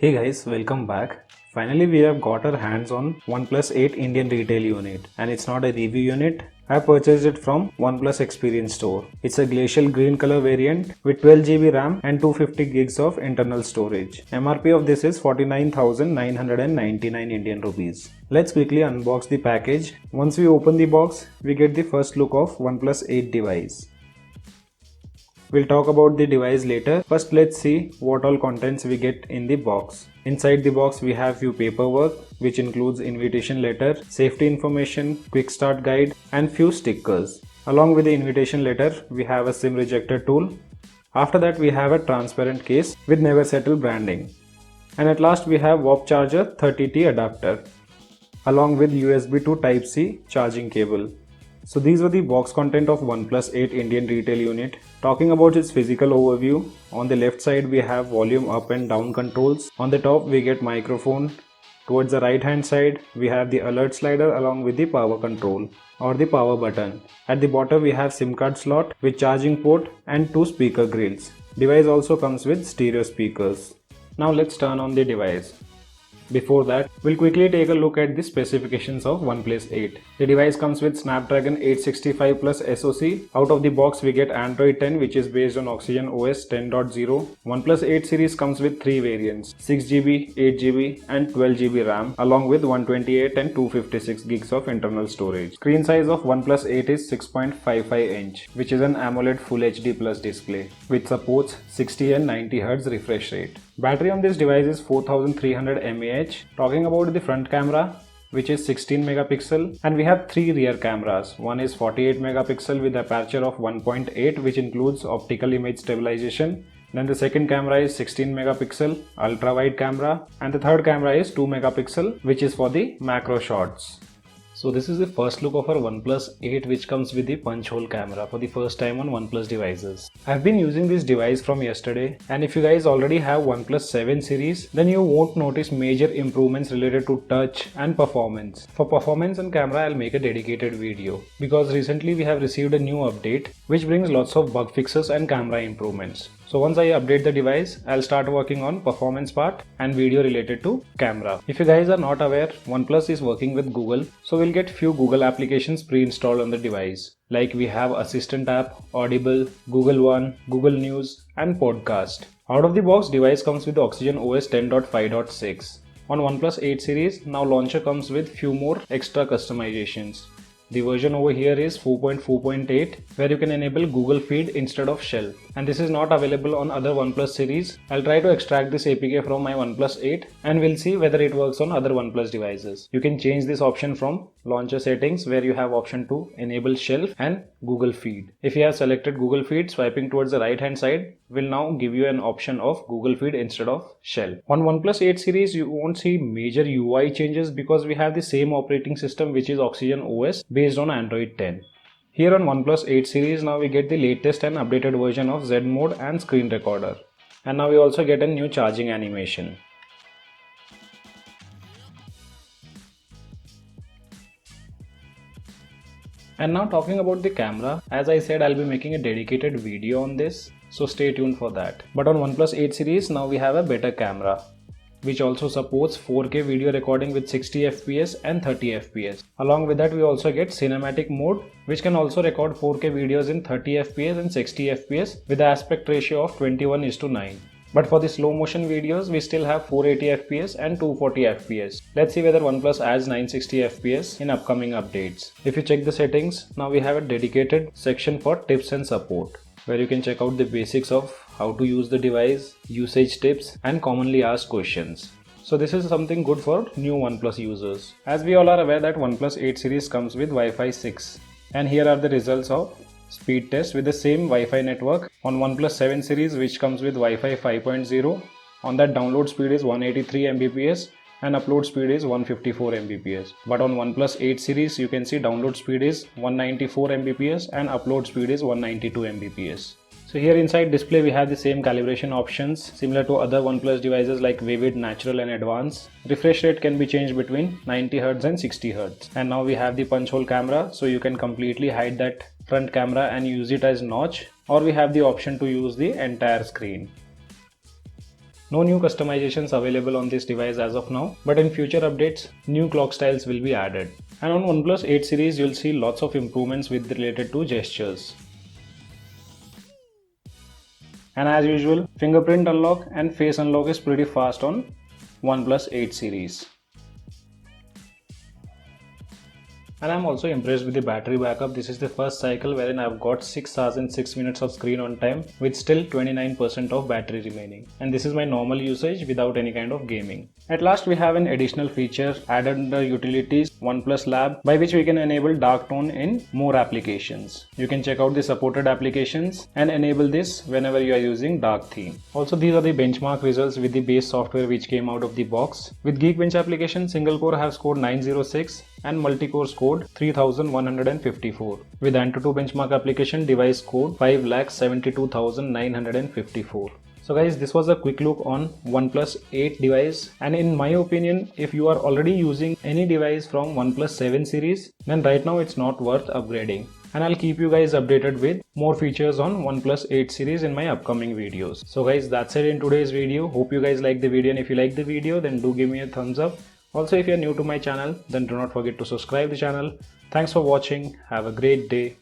Hey guys, welcome back. Finally, we have got our hands on OnePlus 8 Indian retail unit, and it's not a review unit. I purchased it from OnePlus Experience Store. It's a glacial green color variant with 12 GB RAM and 250 gigs of internal storage. MRP of this is 49,999 Indian rupees. Let's quickly unbox the package. Once we open the box, we get the first look of OnePlus 8 device. We'll talk about the device later. First, let's see what all contents we get in the box. Inside the box, we have few paperwork, which includes invitation letter, safety information, quick start guide, and few stickers. Along with the invitation letter, we have a SIM rejector tool. After that, we have a transparent case with Never Settle branding. And at last, we have WAP charger 30T adapter, along with USB to Type-C charging cable. So these were the box content of OnePlus 8 Indian retail unit. Talking about its physical overview, on the left side we have volume up and down controls. On the top we get microphone. Towards the right hand side we have the alert slider along with the power control or the power button. At the bottom we have SIM card slot with charging port and two speaker grills. Device also comes with stereo speakers. Now let's turn on the device. Before that, we'll quickly take a look at the specifications of OnePlus 8. The device comes with Snapdragon 865 Plus SoC. Out of the box, we get Android 10, which is based on Oxygen OS 10.0. OnePlus 8 series comes with three variants: 6GB, 8GB, and 12GB RAM, along with 128 and 256 gigs of internal storage. Screen size of OnePlus 8 is 6.55 inch, which is an AMOLED Full HD Plus display, which supports 60 and 90 Hz refresh rate. Battery on this device is 4300 mAh. Talking about the front camera, which is 16 megapixel, and we have three rear cameras. One is 48 megapixel with aperture of 1.8, which includes optical image stabilization. Then the second camera is 16 megapixel ultra wide camera, and the third camera is 2 megapixel, which is for the macro shots. So this is the first look of our OnePlus 8, which comes with the punch hole camera for the first time on OnePlus devices. I've been using this device from yesterday, and if you guys already have OnePlus 7 series, then you won't notice major improvements related to touch and performance. For performance and camera, I'll make a dedicated video because recently we have received a new update which brings lots of bug fixes and camera improvements. So once I update the device, I'll start working on performance part and video related to camera. If you guys are not aware, OnePlus is working with Google, so we'll get few Google applications pre-installed on the device. Like we have Assistant app, Audible, Google One, Google News, and Podcast. Out of the box, device comes with Oxygen OS 10.5.6. On OnePlus 8 series, now launcher comes with few more extra customizations. The version over here is 4.4.8, where you can enable Google Feed instead of Shell, and this is not available on other OnePlus series. I'll try to extract this APK from my OnePlus 8 and we'll see whether it works on other OnePlus devices. You can change this option from launcher settings, where you have option to enable Shell and Google Feed. If you have selected Google Feed, swiping towards the right hand side will now give you an option of Google Feed instead of Shell. On OnePlus 8 series, you won't see major UI changes because we have the same operating system, which is Oxygen OS based on Android 10. Here on OnePlus 8 series, now we get the latest and updated version of Z mode and screen recorder. And now we also get a new charging animation. And now talking about the camera, as I said, I'll be making a dedicated video on this, so stay tuned for that. But on OnePlus 8 series, now we have a better camera, which also supports 4K video recording with 60 FPS and 30 FPS. Along with that, we also get cinematic mode, which can also record 4K videos in 30 FPS and 60 FPS with the aspect ratio of 21:9. But for the slow motion videos, we still have 480 FPS and 240 FPS. Let's see whether OnePlus adds 960 FPS in upcoming updates. If you check the settings, now we have a dedicated section for tips and support, where you can check out the basics of how to use the device, usage tips, and commonly asked questions. So this is something good for new OnePlus users. As we all are aware that OnePlus 8 series comes with Wi-Fi 6. And here are the results of speed test with the same Wi-Fi network. On OnePlus 7 series, which comes with Wi-Fi 5.0, on that download speed is 183 Mbps and upload speed is 154 Mbps. But on OnePlus 8 series, you can see download speed is 194 Mbps and upload speed is 192 Mbps. So here inside display we have the same calibration options similar to other OnePlus devices like Vivid, Natural and Advanced. Refresh rate can be changed between 90Hz and 60Hz. And now we have the punch hole camera, so you can completely hide that front camera and use it as notch, or we have the option to use the entire screen. No new customizations available on this device as of now, but in future updates, new clock styles will be added. And on OnePlus 8 series, you'll see lots of improvements with related to gestures. And as usual, fingerprint unlock and face unlock is pretty fast on OnePlus 8 series. And I'm also impressed with the battery backup. This is the first cycle wherein I've got 6 hours and 6 minutes of screen on time with still 29% of battery remaining. And this is my normal usage without any kind of gaming. At last we have an additional feature added under utilities OnePlus Lab, by which we can enable dark tone in more applications. You can check out the supported applications and enable this whenever you are using dark theme. Also, these are the benchmark results with the base software which came out of the box. With Geekbench application, single core have scored 906 and multi-core scored 3154. With Antutu benchmark application, device scored 5,72,954. So guys, this was a quick look on OnePlus 8 device, and in my opinion, if you are already using any device from OnePlus 7 series, then right now it's not worth upgrading. And I'll keep you guys updated with more features on OnePlus 8 series in my upcoming videos. So guys, that's it in today's video. Hope you guys like the video, and if you like the video, then do give me a thumbs up. Also, if you're new to my channel, then do not forget to subscribe the channel. Thanks for watching. Have a great day.